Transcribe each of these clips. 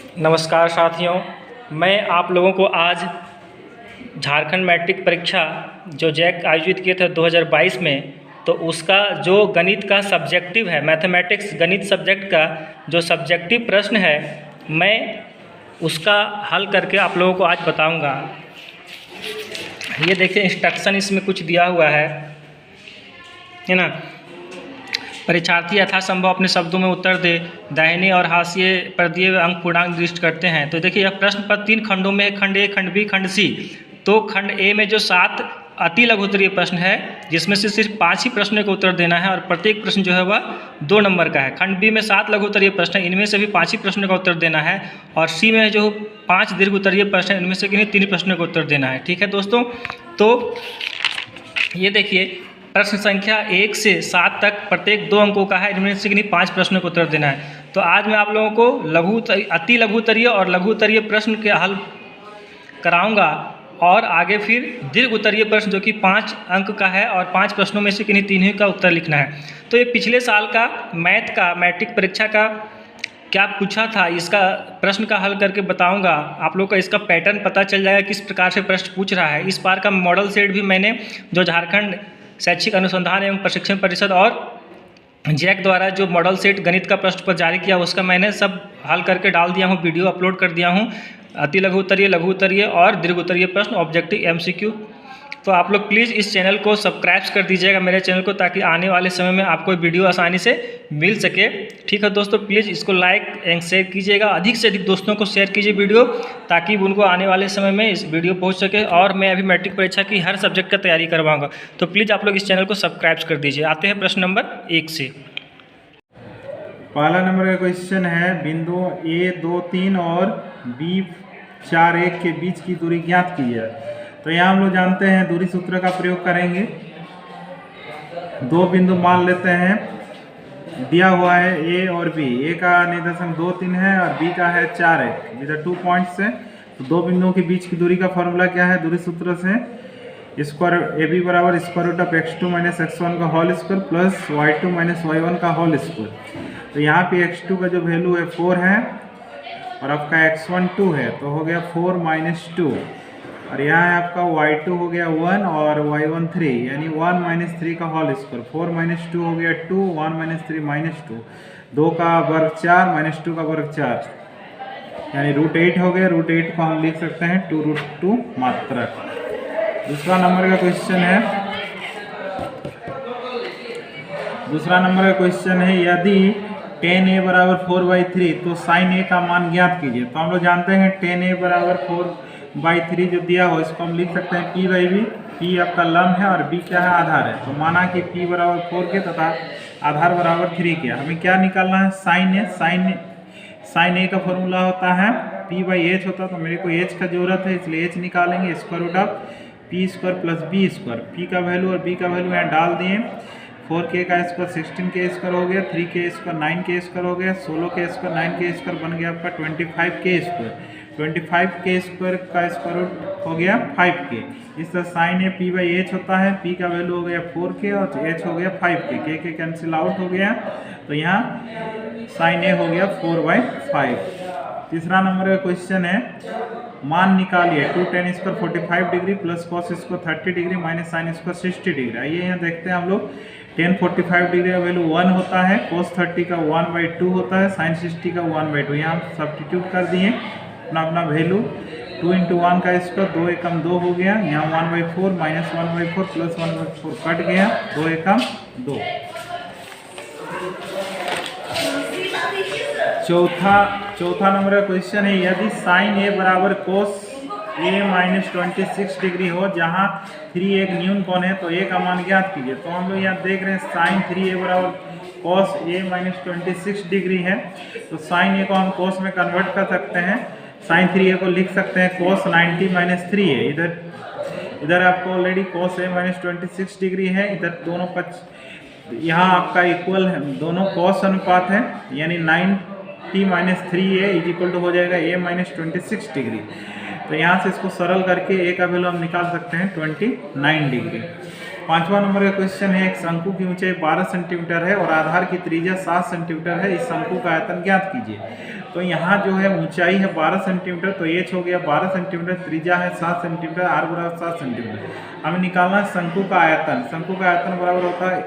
नमस्कार साथियों, मैं आप लोगों को आज झारखंड मैट्रिक परीक्षा जो जैक आयोजित किए थे 2022 में, तो उसका जो गणित का सब्जेक्टिव है, मैथमेटिक्स गणित सब्जेक्ट का जो सब्जेक्टिव प्रश्न है, मैं उसका हल करके आप लोगों को आज बताऊंगा। ये देखिए, इंस्ट्रक्शन इसमें कुछ दिया हुआ है ना। परीक्षार्थी यथासंभव अपने शब्दों में उत्तर दे, दाहिने और हाशिए पर दिए हुए अंक पूर्णांक निर्दिष्ट करते हैं। तो देखिए, यह प्रश्न पत्र 3 खंडों में, खंड ए, खंड बी, खंड सी। तो खंड ए में जो 7 अति लघु उत्तरीय प्रश्न है, जिसमें से सिर्फ 5 ही प्रश्नों का उत्तर देना है और प्रत्येक प्रश्न जो है वह 2 नंबर का है। खंड बी में 7 लघु उत्तरीय प्रश्न है, इनमें से भी 5 ही प्रश्नों का उत्तर देना है। और सी में जो 5 दीर्घ उत्तरीय प्रश्न है, इनमें से किन्हीं 3 प्रश्नों का उत्तर देना है। ठीक है दोस्तों, तो ये देखिए, प्रश्न संख्या 1 से 7 तक प्रत्येक 2 अंकों का है, इनमें से किन्हीं 5 प्रश्नों का उत्तर देना है। तो आज मैं आप लोगों को अति लघु उत्तरीय और लघु उत्तरीय प्रश्न के हल कराऊंगा और आगे फिर दीर्घ उत्तरीय प्रश्न जो कि 5 अंक का है और 5 प्रश्नों में से किन्हीं 3 ही का उत्तर लिखना है। तो ये पिछले साल का मैथ का मैट्रिक परीक्षा का क्या पूछा था, इसका प्रश्न का हल करके बताऊंगा। आप लोग को इसका पैटर्न पता चल जाएगा किस प्रकार से प्रश्न पूछ रहा है। इस बार का मॉडल सेट भी मैंने जो झारखंड शैक्षिक अनुसंधान एवं प्रशिक्षण परिषद और जैक द्वारा जो मॉडल सेट गणित का प्रश्न पत्र जारी किया, उसका मैंने सब हल करके डाल दिया हूँ, वीडियो अपलोड कर दिया हूँ। अति लघु उत्तरीय, लघु उत्तरीय और दीर्घ उत्तरीय प्रश्न, ऑब्जेक्टिव MCQ। तो आप लोग प्लीज़ इस चैनल को सब्सक्राइब कर दीजिएगा, मेरे चैनल को, ताकि आने वाले समय में आपको वीडियो आसानी से मिल सके। ठीक है दोस्तों, प्लीज़ इसको लाइक एंड शेयर कीजिएगा, अधिक से अधिक दोस्तों को शेयर कीजिए वीडियो, ताकि उनको आने वाले समय में इस वीडियो पहुंच सके। और मैं अभी मैट्रिक परीक्षा की हर सब्जेक्ट का तैयारी करवाऊंगा, तो प्लीज़ आप लोग इस चैनल को सब्सक्राइब कर दीजिए। आते हैं प्रश्न नंबर 1 से। पहला नंबर का क्वेश्चन है, बिंदु A 2 3 और B 4 1 के बीच की दूरी ज्ञात कीजिए। तो यहाँ हम लोग जानते हैं दूरी सूत्र का प्रयोग करेंगे। 2 बिंदु मान लेते हैं, दिया हुआ है A और B। A का निर्देशांक 2 3 है और B का है 4 1। इधर 2 पॉइंट्स है, तो 2 बिंदुओं के बीच की दूरी का फॉर्मूला क्या है? दूरी सूत्र से स्क्वायर AB बराबर square root of x2 minus x1 का whole square plus y2 minus y1 का होल स्क्वायर। तो यहाँ पे x2 का जो वैल्यू है 4 है और आपका x1 2 है, तो हो गया 4 माइनस 2। और यहाँ है आपका y2 हो गया 1 और y1 3, यानी 1 माइनस 3 का होल स्क्वायर। 4 माइनस 2 हो गया 2, 1 माइनस 3 माइनस 2, 2 का वर्ग 4 माइनस 2 का वर्ग 4, यानी रूट 8 हो गया। रूट 8 को हम लिख सकते हैं 2 रूट 2 मात्रक। दूसरा नंबर का क्वेश्चन है, यदि tan a बराबर 4/3 तो sin a का मान ज्ञात कीजिए। तो हम लोग जानते हैं tan a बराबर 4/3 जो दिया हो, इसको हम लिख सकते हैं p/b। p आपका लंब है और b क्या है? आधार है। तो माना कि p बराबर 4 के तथा आधार बराबर 3 के। हमें क्या निकालना है? sin a का फॉर्मूला होता है p/h होता है, तो मेरे को h का जरूरत है, इसलिए h निकालेंगे। Square root of p square plus b square. p का वैल्यू और b का वैल्यू यहाँ डाल दिए। 4k का स्क्वायर 16k स्क्वायर हो गया, 3k स्क्वायर 9k स्क्वायर हो गया, 16k स्क्वायर 9k स्क्वायर बन गया आपका 25k स्क्वायर। 25k स्क्वायर का स्क्वायर रूट हो गया 5k। इस तरह साइन ए p/h होता है, p का वैल्यू हो गया 4k और h हो गया 5k, k कैंसिल आउट हो गया, तो यहाँ साइन ए हो गया 4/5। तीसरा नंबर का क्वेश्चन है, मान निकालिए 2 tan square 45 degree plus cos square 30 degree minus sine square 60 degree. आइए यहाँ देखते हैं हम लोग। tan 45 डिग्री का वैल्यू 1 होता है, cos 30 का 1/2 होता है, sin 60 का 1/2। यहाँ हम सब्स्टिट्यूट कर दिए अपना वैल्यू। 2 × 1 का स्क्वायर 2 एकम 2 हो गया, यहाँ 1/4 माइनस 1/4 प्लस 1/4 कट गया, 2 एकम 2। चौथा नंबर का क्वेश्चन है, यदि साइन ए बराबर कोस ए माइनस 26 डिग्री हो, जहाँ 3 एक न्यून कोण है, तो ए का मान ज्ञात कीजिए। तो हम लोग यहाँ देख रहे हैं साइन 3a बराबर कोस ए माइनस 26 डिग्री है, तो साइन ए को हम कोस में कन्वर्ट कर सकते हैं। साइन 3a को लिख सकते हैं कोस 90 माइनस 3 है। इधर आपको ऑलरेडी कोस ए माइनस 26 डिग्री है, इधर दोनों पक्ष यहाँ आपका इक्वल है, दोनों कोस अनुपात है, यानी 90 minus 3a is equal to हो जाएगा a माइनस 26 डिग्री। तो यहाँ से इसको सरल करके a का वैल्यू हम निकाल सकते हैं 29 डिग्री। 5वां नंबर का क्वेश्चन है, एक शंकु की ऊंचाई 12 सेंटीमीटर है और आधार की त्रिज्या 7 सेंटीमीटर है, इस शंकु का आयतन ज्ञात कीजिए। तो यहाँ जो है ऊंचाई है 12 सेंटीमीटर, तो एच हो गया 12 सेंटीमीटर, त्रिज्या है 7 सेंटीमीटर, आर बराबर 7 सेंटीमीटर। हमें निकालना शंकु का आयतन। शंकु का आयतन बराबर होता है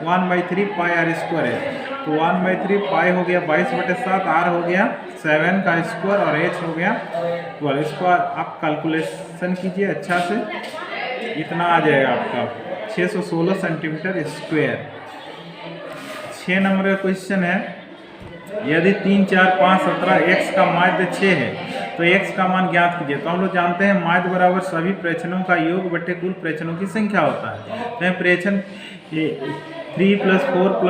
1/3 पाई आर स्क्वायर है। तो 1/3 पाई हो गया 22/7, आर हो गया 7 का स्क्वायर और एच हो गया 12। इसको आप कैलकुलेशन कीजिए अच्छा से, इतना आ जाएगा आपका 616 सेंटीमीटर स्क्वायर। 6 नंबर का क्वेश्चन है, यदि 3, 4, 5, 17 x का माध्य 6 है तो x का मान ज्ञात कीजिए। तो हम लोग जानते हैं माध्य बराबर सभी प्रेक्षणों का योग बटे कुल प्रेक्षणों की संख्या होता है। तो यहाँ प्रेक्षण 3 + 4 +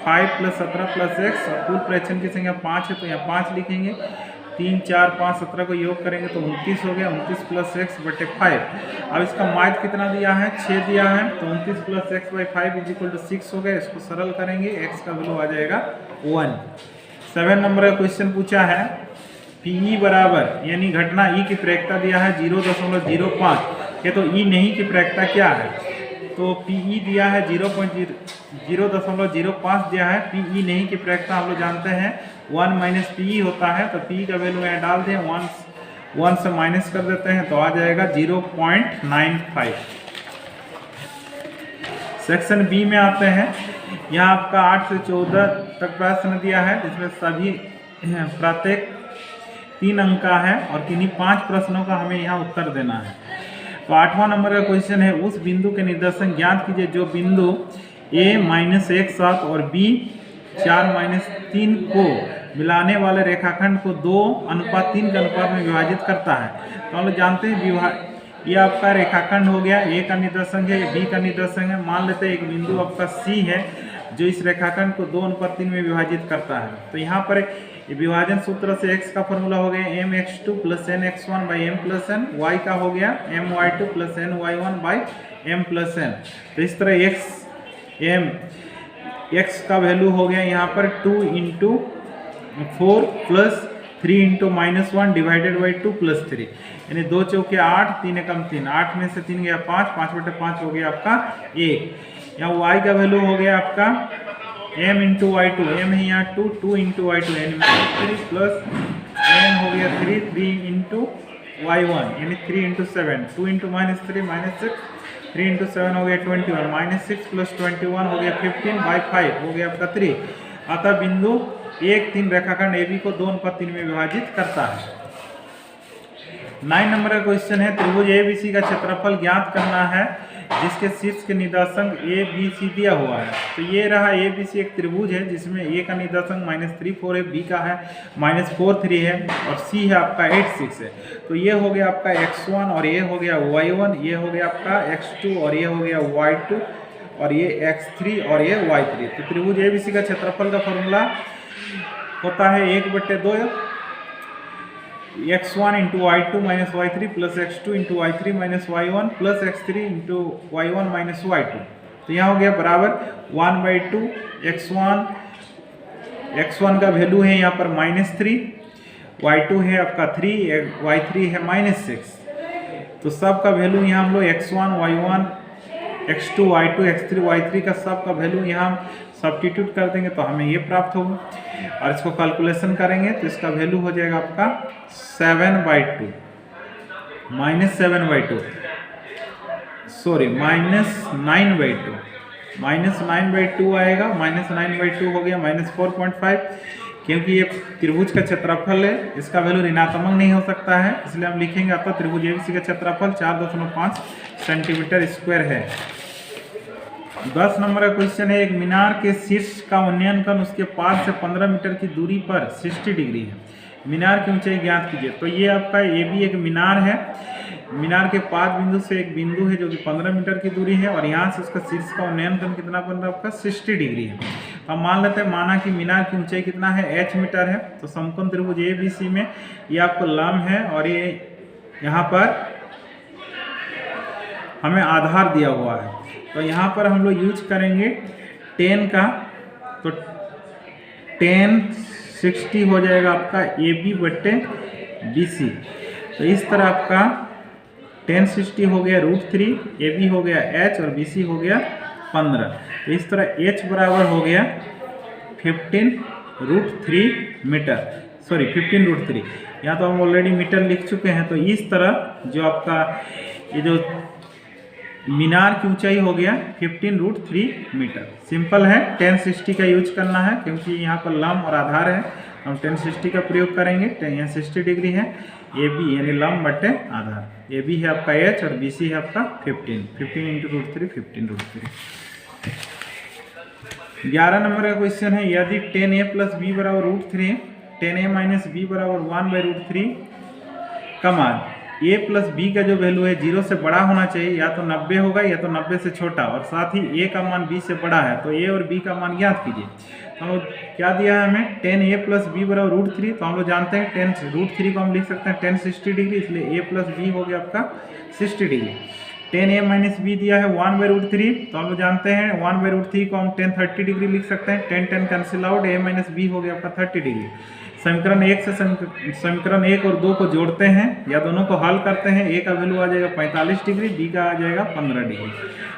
5 + 17 + x, और कुल प्रेक्षण की संख्या 5 है तो यहाँ 5 लिखेंगे। 3, 4, 5, 17 को योग करेंगे तो 29 हो गया, 29 + x बटे 5। अब इसका माध्य कितना दिया है, 6 दिया है, तो 29 + x/5 = 6 हो गया। इसको सरल करेंगे, x का वैल्यू आ जाएगा 1। 7 नंबर का क्वेश्चन पूछा है, PE बराबर यानी घटना E की प्रेरकता दिया है 0.05। ये तो E नहीं की प्रेरकता क्या है, तो PE दिया है 0.05 दिया है। PE नहीं की प्रेरकता हम लोग जानते हैं 1 - PE होता है, तो PE का वैल्यू यहाँ डाल दें, 1 से माइनस कर देते हैं तो आ जाएगा 0.95। सेक्शन बी में आते हैं। यहाँ आपका 8 से 14 तक प्रश्न दिया है, जिसमें सभी प्रत्येक 3 अंक का है और किन्हीं 5 प्रश्नों का हमें यहाँ उत्तर देना है। तो 8वां नंबर का क्वेश्चन है, उस बिंदु के निर्देशांक ज्ञात कीजिए जो बिंदु A -1 7 और B 4 - 3 को मिलाने वाले रेखाखंड को 2:3 के अनुपात में विभाजित करता है। तो हम लोग जानते हैं ये आपका रेखाखंड हो गया, A का निर्देशांक है, B का निर्देशांक है। मान लेते हैं एक बिंदु आपका C है जो इस रेखाखंड को 2:3 में विभाजित करता है। तो यहाँ पर विभाजन सूत्र से x का फॉर्मूला हो गया mx2 + nx1/m + n, y का हो गया my2 + ny1/m + n। तो इस तरह x का वैल्यू हो गया यहाँ पर 2 × 4 + 3 × -1 / 2 + 3, यानी 2 चौके 8, 3 एकम 3, 8 में से 3 गया 5, 5/5 हो गया आपका 1। यहाँ y का वैल्यू हो गया आपका m × y2, m है यहाँ 2, 2 × y2 यानी -3 + n हो गया 3, 3 × y1 यानी 3 × 7, 2 × -3 -6, 3 × 7 हो गया 21, -6 + 21 हो गया 15/5 हो गया आपका 3। अतः बिंदु 1, 3 रेखाखंड AB को 2:3 में विभाजित करता है। 9 नंबर का क्वेश्चन है, त्रिभुज ABC का क्षेत्रफल ज्ञात करना है जिसके शीर्ष के निर्देशांक ABC दिया हुआ है। तो ये रहा ABC एक त्रिभुज है जिसमें A का निर्देशांक -3, 4 है, B का है -4, 3 है और C है आपका 8, 6 है। तो ये हो गया आपका x1 और ये हो गया y1, ये हो गया आपका x2 और ये हो गया y2 और ये x3 और ये y3। तो त्रिभुज ABC का क्षेत्रफल का फॉर्मूला होता है 1/2 x1 × y2 - y3 + x2 × y3 - y1 + x3 × y1 - y2। तो यहाँ हो गया बराबर 1/2 x1 का वैल्यू है यहाँ पर -3, y2 है आपका 3, y3 है -6। तो सब का वैल्यू यहाँ हम लोग x1 y1 x2 y2 x3 y3 का सब का वैल्यू यहाँ सब्स्टिट्यूट कर देंगे तो हमें ये प्राप्त होगा और इसको कैलकुलेशन करेंगे तो इसका वैल्यू हो जाएगा आपका 7/2 -7/2 सॉरी -9/2 -9/2 आएगा। -9/2 हो गया -4.5, क्योंकि ये त्रिभुज का क्षेत्रफल है, इसका वैल्यू ऋणात्मक नहीं हो सकता है, इसलिए हम लिखेंगे आपका त्रिभुज ABC का क्षेत्रफल 4.5 सेंटीमीटर स्क्वायर है। 10 नंबर का क्वेश्चन है, एक मीनार के शीर्ष का उन्नयन कोण उसके पाद से 15 मीटर की दूरी पर 60 डिग्री है। मीनार की ऊंचाई ज्ञात कीजिए। तो ये आपका AB एक मीनार है, मीनार के पाद बिंदु से एक बिंदु है जो कि 15 मीटर की दूरी है और यहाँ से उसका शीर्ष का उन्नयन कोण कितना बन रहा है आपका 60 डिग्री है। अब मान लेते हैं माना कि मीनार की ऊंचाई कितना है h मीटर है। तो समकोण त्रिभुज ABC में ये आपको लंब है और ये यहाँ पर हमें आधार दिया हुआ है। तो यहाँ पर हम लोग यूज करेंगे 10 का, तो 10 60 हो जाएगा आपका AB/BC। तो इस तरह आपका tan 60 हो गया √3, AB हो गया h और BC हो गया 15। तो इस तरह h बराबर हो गया 15√3 मीटर, सॉरी 15√3। यहाँ तो हम ऑलरेडी मीटर लिख चुके हैं। तो इस तरह जो आपका ये जो मीनार की ऊंचाई हो गया 15√3 मीटर। सिंपल है, tan 60 का यूज करना है क्योंकि यहाँ पर लंब और आधार है, हम tan 60 का प्रयोग करेंगे। यहाँ 60 डिग्री है, AB यानी लंब बटे आधार, AB है आपका h और BC है आपका 15 × √3 15√3। 11 नंबर का क्वेश्चन है, यदि tan a + b बराबर √3, tan a - b बराबर 1/√3 का मान a + b का जो वैल्यू है 0 से बड़ा होना चाहिए, या तो 90 होगा या तो 90 से छोटा, और साथ ही a का मान b से बड़ा है, तो a और b का मान ज्ञात कीजिए। तो हम लोग क्या दिया है हमें, tan a + b बराबर √3। तो हम लोग जानते हैं tan √3 को हम लिख सकते हैं tan 60 डिग्री, इसलिए a + b हो गया आपका 60 डिग्री। tan a - b दिया है 1/√3, तो हम लोग जानते हैं 1/√3 को हम tan 30 डिग्री लिख सकते हैं। tan cancel out, a - b हो गया आपका 30 डिग्री। समीकरण 1 से समीकरण 1 और 2 को जोड़ते हैं या दोनों को हल करते हैं। a का वैल्यू आ जाएगा 45 डिग्री, b का आ जाएगा 15 डिग्री।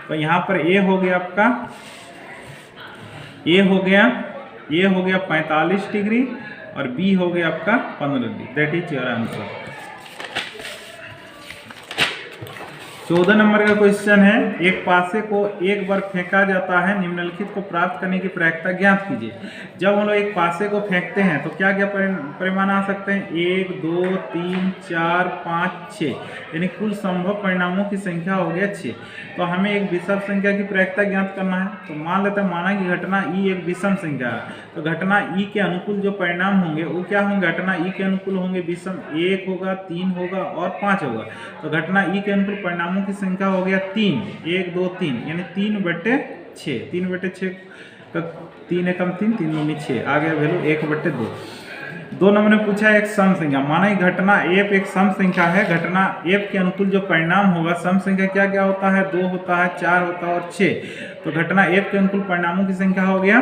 तो यहाँ पर a हो गया आपका, a हो गया 45 डिग्री और b हो गया आपका 15 degree. That is your answer. 14 number का क्वेश्चन है, एक पासे को एक बार फेंका जाता है, निम्नलिखित को प्राप्त करने की प्रक्रिया ज्ञात कीजिए। जब हम लोग एक पासे को फेंकते हैं तो क्या क्या परिमाण आ सकते हैं, 1 2 3 4 5 6, यानी कुल संभव परिणामों की संख्या हो गया 6। तो हमें एक विषम संख्या की प्रक्रिया ज्ञात करना है। तो मान लेते हैं, माना कि घटना ई एक विषम संख्या है, तो घटना ई के अनुकूल जो परिणाम होंगे वो क्या होंगे, घटना ई के अनुकूल होंगे विषम, 1 होगा 3 होगा और 5 होगा। तो घटना ई के अनुकूल परिणामों की संख्या हो गया 3, 1 2 3, यानी 3/6। 3/6 का 3 एकम 3, 3 दूनी 6, आ गया वैल्यू 1/2। 2 नंबर में पूछा है एक सम संख्या, माना कि घटना एफ एक सम संख्या है, घटना एफ के अनुकूल जो परिणाम होगा, सम संख्या क्या क्या होता है, 2 होता है, 4 होता है और 6। तो घटना एफ के अनुकूल परिणामों की संख्या हो गया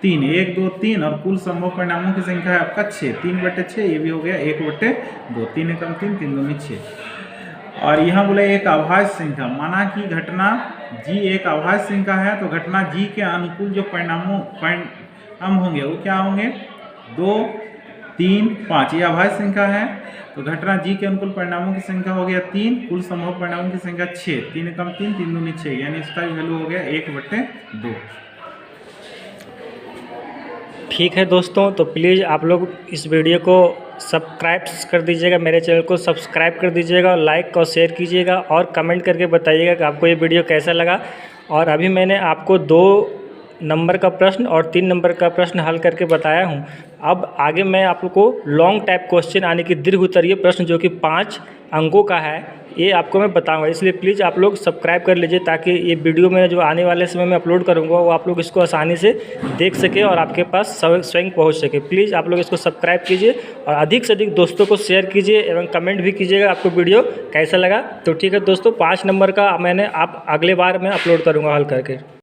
3, 1 2 3, और कुल संभव परिणामों की संख्या है आपका 6, 3/6, ये भी हो गया 1/2, 3 एकम 3, 3 दूनी 6। और यहाँ बोले एक अभाज्य संख्या, माना कि घटना जी एक अभाज्य संख्या है, तो घटना जी के अनुकूल जो परिणाम होंगे वो क्या होंगे, 2 3 5, ये अभाज्य संख्या है। तो घटना जी के अनुकूल परिणामों की संख्या हो गया 3, कुल संभव परिणामों की संख्या 6, 3 एकम 3, 3 दूनी 6, यानी इसका वैल्यू हो गया 1/2। ठीक है दोस्तों, तो प्लीज़ आप लोग इस वीडियो को सब्सक्राइब कर दीजिएगा, मेरे चैनल को सब्सक्राइब कर दीजिएगा, और लाइक और शेयर कीजिएगा, और कमेंट करके बताइएगा कि आपको ये वीडियो कैसा लगा। और अभी मैंने आपको 2 नंबर का प्रश्न और 3 नंबर का प्रश्न हल करके बताया हूँ। अब आगे मैं आप लोग को लॉन्ग टाइप क्वेश्चन आने की दीर्घ उत्तरीय प्रश्न जो कि 5 अंकों का है, ये आपको मैं बताऊंगा। इसलिए प्लीज़ आप लोग सब्सक्राइब कर लीजिए, ताकि ये वीडियो में जो आने वाले समय में अपलोड करूंगा वो आप लोग इसको आसानी से देख सके और आपके पास स्वयं पहुंच सके। प्लीज़ आप लोग इसको सब्सक्राइब कीजिए और अधिक से अधिक दोस्तों को शेयर कीजिए एवं कमेंट भी कीजिएगा आपको वीडियो कैसा लगा। तो ठीक है दोस्तों, 5 नंबर का मैंने आप अगले बार मैं अपलोड करूँगा हल करके।